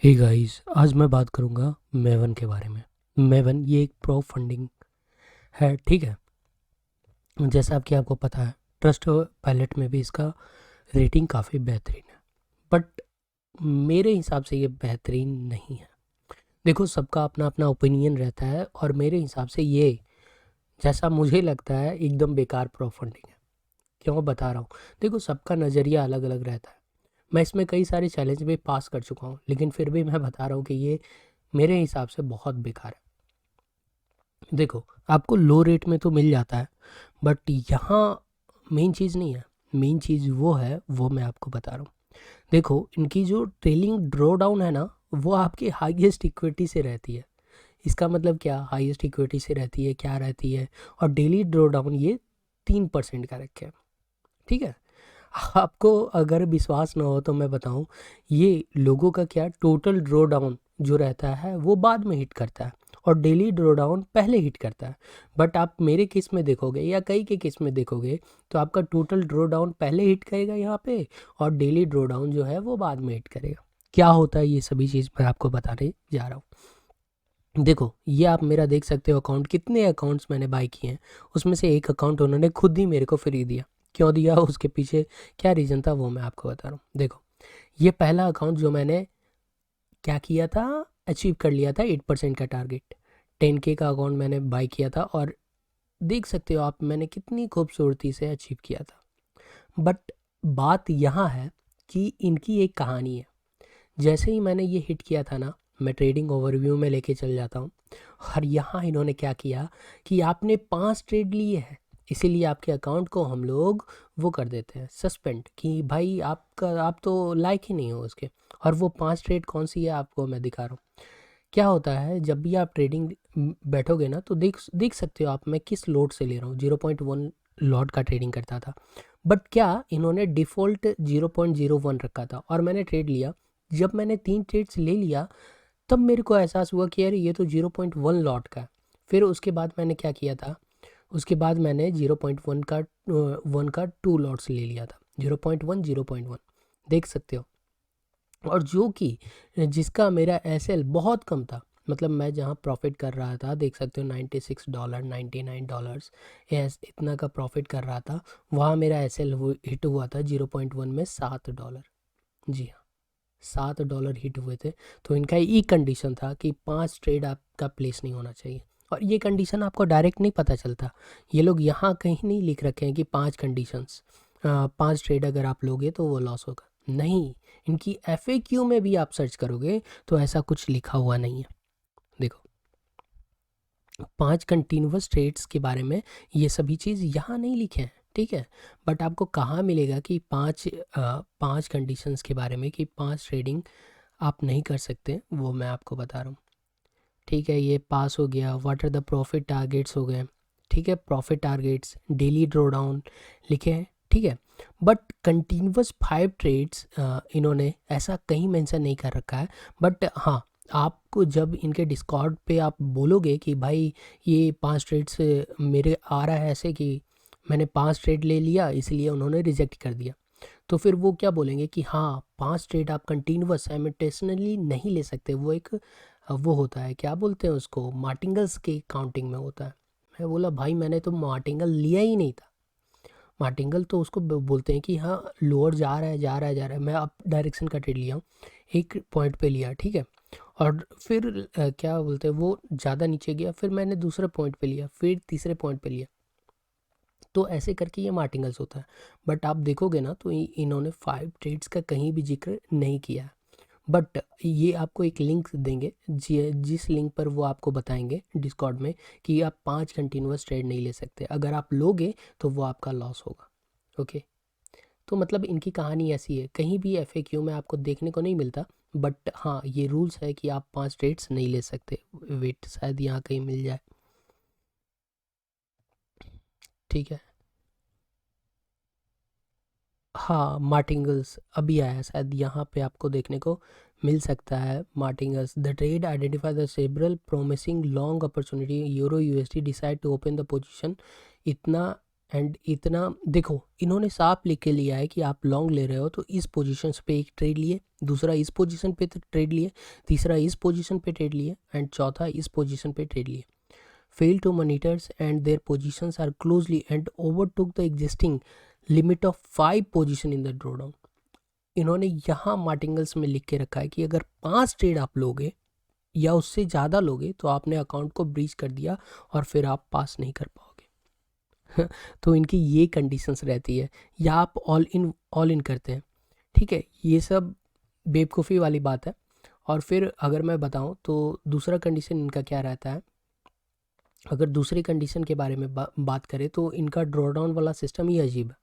Hey guys, आज मैं बात करूंगा मेवन के बारे में। मेवन ये एक प्रो फंडिंग है, ठीक है। जैसा कि आपको पता है, ट्रस्ट पायलट में भी इसका रेटिंग काफ़ी बेहतरीन है। बट मेरे हिसाब से ये बेहतरीन नहीं है। देखो, सबका अपना अपना ओपिनियन रहता है और मेरे हिसाब से ये, जैसा मुझे लगता है, एकदम बेकार प्रो फंडिंग है। क्यों बता रहा हूँ? देखो, सबका नज़रिया अलग अलग रहता है। मैं इसमें कई सारे चैलेंज भी पास कर चुका हूँ, लेकिन फिर भी मैं बता रहा हूँ कि ये मेरे हिसाब से बहुत बेकार है। देखो, आपको लो रेट में तो मिल जाता है, बट यहाँ मेन चीज़ नहीं है। मेन चीज़ वो है, वो मैं आपको बता रहा हूँ। देखो, इनकी जो ट्रेलिंग ड्रॉ डाउन है ना, वो आपकी हाईएस्ट इक्विटी से रहती है। इसका मतलब क्या? हाईएस्ट इक्विटी से रहती है, क्या रहती है? और डेली ड्रॉ डाउन ये 3% का रखे हैं, ठीक है। आपको अगर विश्वास ना हो तो मैं बताऊं, ये लोगों का क्या, टोटल ड्रॉ डाउन जो रहता है वो बाद में हिट करता है और डेली ड्रॉ डाउन पहले हिट करता है। बट आप मेरे केस में देखोगे या कई के केस में देखोगे तो आपका टोटल ड्रॉ डाउन पहले हिट करेगा यहाँ पे, और डेली ड्रॉ डाउन जो है वो बाद में हिट करेगा। क्या होता है ये सभी चीज़ मैं आपको बताने जा रहा हूँ। देखो, ये आप मेरा देख सकते हो अकाउंट, कितने अकाउंट्स मैंने बाय किए हैं, उसमें से एक अकाउंट उन्होंने खुद ही मेरे को फ्री दिया। क्यों दिया, उसके पीछे क्या रीज़न था वो मैं आपको बता रहा हूँ। देखो, ये पहला अकाउंट जो मैंने क्या किया था, अचीव कर लिया था 8% का टारगेट। 10K का अकाउंट मैंने बाय किया था और देख सकते हो आप मैंने कितनी खूबसूरती से अचीव किया था। बट बात यहाँ है कि इनकी एक कहानी है। जैसे ही मैंने ये हिट किया था ना, मैं ट्रेडिंग ओवरव्यू में लेके चल जाता हूँ। और यहाँ इन्होंने क्या किया कि आपने 5 ट्रेड लिए हैं, इसीलिए आपके अकाउंट को हम लोग वो कर देते हैं सस्पेंड, कि भाई आपका, आप तो लायक ही नहीं हो उसके। और वो 5 ट्रेड कौन सी है आपको मैं दिखा रहा हूँ। क्या होता है, जब भी आप ट्रेडिंग बैठोगे ना, तो देख देख सकते हो आप मैं किस लोड से ले रहा हूँ। 0.1 लॉट का ट्रेडिंग करता था। बट क्या, इन्होंने डिफ़ॉल्ट 0.01 रखा था और मैंने ट्रेड लिया। जब मैंने 3 ट्रेड्स ले लिया, तब मेरे को एहसास हुआ कि यार ये तो 0.1 लॉट का है। फिर उसके बाद मैंने क्या किया था, उसके बाद मैंने 0.1 का 2 लॉट्स ले लिया था। 0.1 0.1, देख सकते हो। और जो कि जिसका मेरा एसएल बहुत कम था, मतलब मैं जहाँ प्रॉफिट कर रहा था, देख सकते हो $96, $99, यस इतना का प्रॉफिट कर रहा था। वहाँ मेरा एसएल हिट हुआ था 0.1 में $7। जी हाँ, $7 हिट हुए थे। तो इनका ये कंडीशन था कि 5 ट्रेड आपका प्लेस नहीं होना चाहिए। और ये कंडीशन आपको डायरेक्ट नहीं पता चलता। ये लोग यहाँ कहीं नहीं लिख रखे हैं कि 5 कंडीशंस, 5 ट्रेड अगर आप लोगे तो वो लॉस होगा, नहीं। इनकी FAQ में भी आप सर्च करोगे तो ऐसा कुछ लिखा हुआ नहीं है। देखो, 5 कंटिन्यूअस ट्रेड्स के बारे में ये सभी चीज़ यहाँ नहीं लिखे हैं, ठीक है। बट आपको कहाँ मिलेगा कि 5 कंडीशंस के बारे में कि 5 ट्रेडिंग आप नहीं कर सकते, वो मैं आपको बता रहा हूँ। ठीक है, ये पास हो गया। What are the profit targets हो गए, ठीक है। Profit targets, daily draw down लिखे हैं, ठीक है। बट कंटिन्यूअस 5 ट्रेड्स इन्होंने ऐसा कहीं मेंशन नहीं कर रखा है। बट हाँ, आपको जब इनके डिस्कॉर्ड पे आप बोलोगे कि भाई ये 5 ट्रेड्स मेरे आ रहा है ऐसे कि मैंने 5 ट्रेड ले लिया इसलिए उन्होंने रिजेक्ट कर दिया, तो फिर वो क्या बोलेंगे कि हाँ, 5 ट्रेड आप कंटिन्यूअस साइमल्टेनियसली नहीं ले सकते। वो एक वो होता है, क्या बोलते हैं उसको, मार्टिंगल्स की काउंटिंग में होता है। मैं बोला भाई मैंने तो मार्टिंगल लिया ही नहीं था। मार्टिंगल तो उसको बोलते हैं कि हाँ लोअर जा रहा है जा रहा है जा रहा है। मैं अप डायरेक्शन का ट्रेड लिया हूँ, एक पॉइंट पे लिया, ठीक है। और फिर क्या बोलते हैं, वो ज़्यादा नीचे गया, फिर मैंने दूसरे पॉइंट पे लिया, फिर तीसरे पॉइंट पे लिया। तो ऐसे करके ये मार्टिंगल्स होता है। बट आप देखोगे ना तो इन्होंने 5 ट्रेड्स का कहीं भी जिक्र नहीं किया है। बट ये आपको एक लिंक देंगे, जिस लिंक पर वो आपको बताएंगे डिस्कॉर्ड में कि आप 5 कंटिन्यूअस ट्रेड नहीं ले सकते। अगर आप लोगे तो वो आपका लॉस होगा, ओके। तो मतलब इनकी कहानी ऐसी है, कहीं भी FAQ में आपको देखने को नहीं मिलता। बट हाँ, ये रूल्स है कि आप 5 ट्रेड्स नहीं ले सकते। वेट, शायद यहाँ कहीं मिल जाए, ठीक है। हाँ, मार्टिंगल्स अभी आया है, शायद यहाँ पे आपको देखने को मिल सकता है। Martingales, the trade identify the several promising long opportunity euro USD decide to open the position. इतना एंड इतना देखो, इन्होंने साफ लिख के लिया है कि आप लॉन्ग ले रहे हो तो इस पोजीशन पे एक ट्रेड लिए, दूसरा इस पोजीशन पे ट्रेड लिए, तीसरा इस पोजीशन पे ट्रेड लिए एंड चौथा इस पोजीशन पे ट्रेड लिए. Fail to monitors and their positions are closely and overtook the existing limit of 5 position in the drawdown. इन्होंने यहाँ मार्टिंगल्स में लिख के रखा है कि अगर 5 ट्रेड आप लोगे या उससे ज़्यादा लोगे तो आपने अकाउंट को ब्रीच कर दिया और फिर आप पास नहीं कर पाओगे. तो इनकी ये कंडीशंस रहती है, या आप ऑल इन करते हैं. ठीक है, ये सब बेवकूफ़ी वाली बात है. और फिर अगर मैं बताऊं तो दूसरा कंडीशन इनका क्या रहता है. अगर दूसरी कंडीशन के बारे में बात करें तो इनका ड्रॉडाउन वाला सिस्टम ही अजीब है.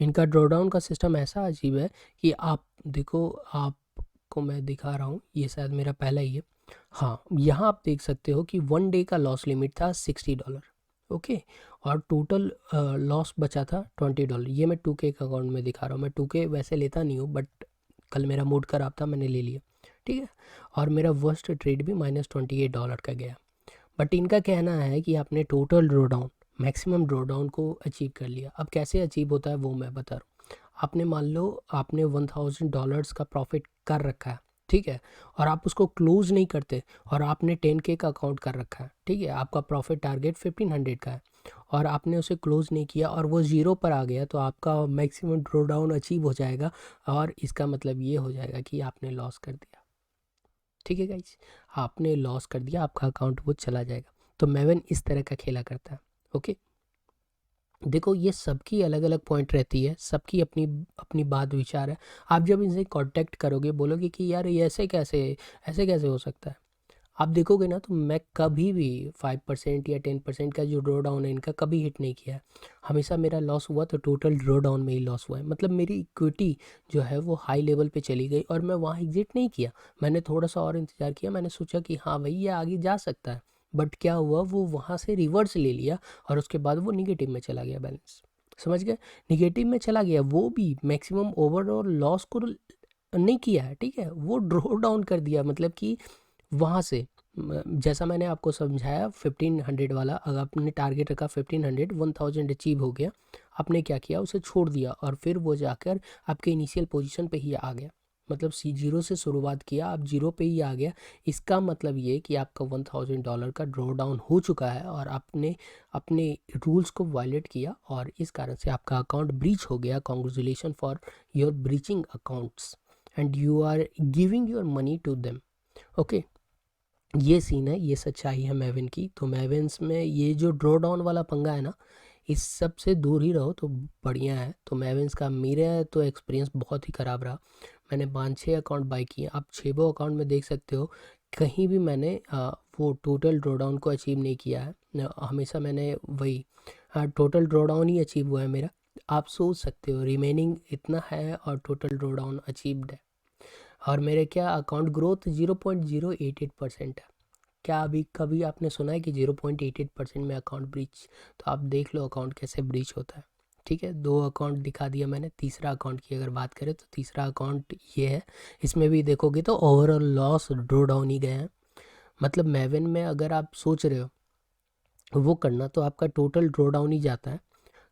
इनका ड्रॉडाउन का सिस्टम ऐसा अजीब है कि आप देखो, आपको मैं दिखा रहा हूँ, ये शायद मेरा पहला ही है. हाँ, यहाँ आप देख सकते हो कि 1 डे का लॉस लिमिट था $60. ओके, और टोटल लॉस बचा था $20. ये मैं 2K का अकाउंट में दिखा रहा हूँ. मैं 2K वैसे लेता नहीं हूँ, बट कल मेरा मूड खराब था, मैंने ले लिया. ठीक है, और मेरा वर्स्ट ट्रेड भी -$28 का गया. बट इनका कहना है कि आपने टोटल ड्रॉडाउन, मैक्सिमम ड्रॉडाउन को अचीव कर लिया. अब कैसे अचीव होता है वो मैं बता रहा हूँ. आपने मान लो आपने $1000 का प्रॉफिट कर रखा है. ठीक है, और आप उसको क्लोज नहीं करते और आपने 10K का अकाउंट कर रखा है. ठीक है, आपका प्रॉफिट टारगेट 1500 का है और आपने उसे क्लोज नहीं किया और वो ज़ीरो पर आ गया, तो आपका मैक्सिमम ड्रॉडाउन अचीव हो जाएगा और इसका मतलब ये हो जाएगा कि आपने लॉस कर दिया. ठीक है गाइज, आपने लॉस कर दिया, आपका अकाउंट वो चला जाएगा. तो मेवन इस तरह का खेला करता है. ओके, देखो ये सबकी अलग अलग पॉइंट रहती है, सबकी अपनी अपनी बात विचार है. आप जब इनसे कांटेक्ट करोगे, बोलोगे कि यार ये ऐसे कैसे हो सकता है, आप देखोगे ना, तो मैं कभी भी 5% या 10% का जो ड्रॉ डाउन है इनका कभी हिट नहीं किया है. हमेशा मेरा लॉस हुआ तो टोटल ड्रॉ डाउन में ही लॉस हुआ है. मतलब मेरी इक्विटी जो है वो हाई लेवल पे चली गई और मैं वहाँ एग्जिट नहीं किया. मैंने थोड़ा सा और इंतज़ार किया, मैंने सोचा कि हाँ भाई ये आगे जा सकता है. बट क्या हुआ, वो वहाँ से रिवर्स ले लिया और उसके बाद वो निगेटिव में चला गया बैलेंस. समझ गए, निगेटिव में चला गया, वो भी मैक्सिमम ओवरऑल लॉस को नहीं किया है. ठीक है, वो ड्रॉ डाउन कर दिया. मतलब कि वहाँ से जैसा मैंने आपको समझाया 1500 वाला, अगर आपने टारगेट रखा 1500, 1000 अचीव हो गया, आपने क्या किया, उसे छोड़ दिया और फिर वो जाकर आपके इनिशियल पोजीशन पे ही आ गया. मतलब जीरो से शुरुआत किया, आप जीरो पे ही आ गया. इसका मतलब ये कि आपका $1000 का ड्रॉ डाउन हो चुका है और आपने अपने रूल्स को वायलेट किया और इस कारण से आपका अकाउंट ब्रीच हो गया. Congratulation for your breaching accounts and you are giving your money to them. Okay, ये सीन है, ये सच्चाई है मैवन की. तो मैवन्स में ये जो ड्रॉ डाउन वाला पंगा है ना, इस सब से दूर ही रहो तो बढ़िया है. तो मैवन्स का मेरा तो एक्सपीरियंस बहुत ही ख़राब रहा. मैंने 5-6 अकाउंट बाई किए. आप 6 अकाउंट में देख सकते हो, कहीं भी मैंने वो टोटल ड्रॉ डाउन को अचीव नहीं किया है. हमेशा मैंने वही टोटल ड्रॉ डाउन ही अचीव हुआ है मेरा. आप सोच सकते हो रिमेनिंग इतना है और टोटल ड्रॉ डाउन अचीव्ड है. और मेरे क्या अकाउंट ग्रोथ 0.088% है. क्या अभी कभी आपने सुना है कि 0.88% में अकाउंट ब्रीच? तो आप देख लो अकाउंट कैसे ब्रीच होता है. ठीक है, 2 अकाउंट दिखा दिया मैंने. तीसरा अकाउंट की अगर बात करें तो तीसरा अकाउंट ये है. इसमें भी देखोगे तो ओवरऑल लॉस ड्रॉ डाउन ही गए हैं. मतलब मैवन में अगर आप सोच रहे हो वो करना तो आपका टोटल ड्रॉ डाउन ही जाता है.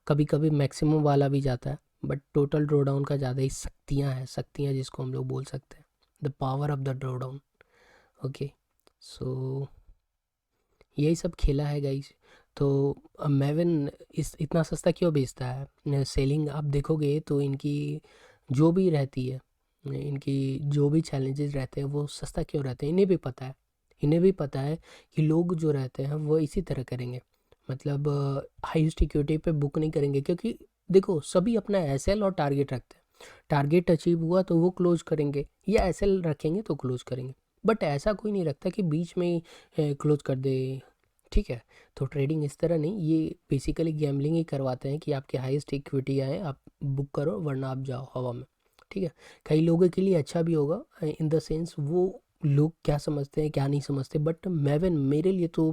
कभी कभी मैक्सिमम वाला भी जाता है, बट टोटल ड्रॉ डाउन का ज़्यादा ही शक्तियाँ हैं, शक्तियाँ जिसको हम लोग बोल सकते हैं, the power of the drawdown. Okay, so यही सब खेला है गाइस. तो मैवन इस इतना सस्ता क्यों बेचता है? सेलिंग आप देखोगे तो इनकी जो भी रहती है, इनकी जो भी चैलेंजेस रहते हैं वो सस्ता क्यों रहते हैं, इन्हें भी पता है. इन्हें भी पता है कि लोग जो रहते हैं वो इसी तरह करेंगे. मतलब हाईएस्ट इक्विटी पे बुक नहीं करेंगे, क्योंकि देखो सभी अपना एसएल और टारगेट रखते हैं. टारगेट अचीव हुआ तो वो क्लोज करेंगे, या एसएल रखेंगे तो क्लोज करेंगे. बट ऐसा कोई नहीं रखता कि बीच में ही क्लोज कर दे. ठीक है, तो ट्रेडिंग इस तरह नहीं, ये बेसिकली गैम्बलिंग ही करवाते हैं कि आपके हाईएस्ट इक्विटी आए आप बुक करो वरना आप जाओ हवा में. ठीक है, कई लोगों के लिए अच्छा भी होगा, इन द सेंस वो लोग क्या समझते हैं क्या नहीं समझते. बट मैवन मेरे लिए तो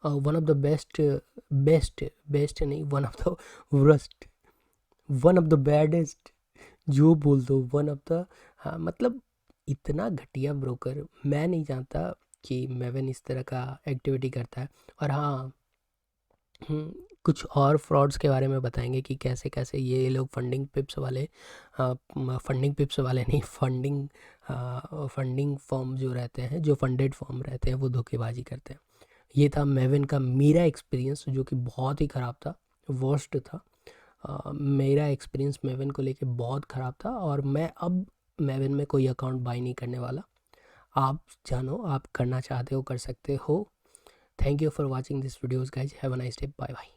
one of the best, best नहीं, one of the worst, one of the baddest, जो बोल दो वन ऑफ द. हाँ मतलब इतना घटिया ब्रोकर मैं नहीं जानता कि मैवन इस तरह का एक्टिविटी करता है. और हाँ, कुछ और फ्रॉड्स के बारे में बताएंगे कि कैसे कैसे ये लोग फंडिंग पिप्स वाले नहीं, फंडिंग फॉर्म जो रहते हैं, जो फंडेड फॉर्म रहते हैं, वो धोखेबाजी करते हैं। ये था मेवन का मेरा एक्सपीरियंस, जो कि बहुत ही ख़राब था, वर्स्ट था। मेरा एक्सपीरियंस मेवन को लेके बहुत ख़राब था, और मैं अब मेवन में कोई अकाउंट बाय नहीं करने वाला। आप जानो, आप करना चाहते हो कर सकते हो। Thank you for watching this videos guys, have a nice day, bye bye.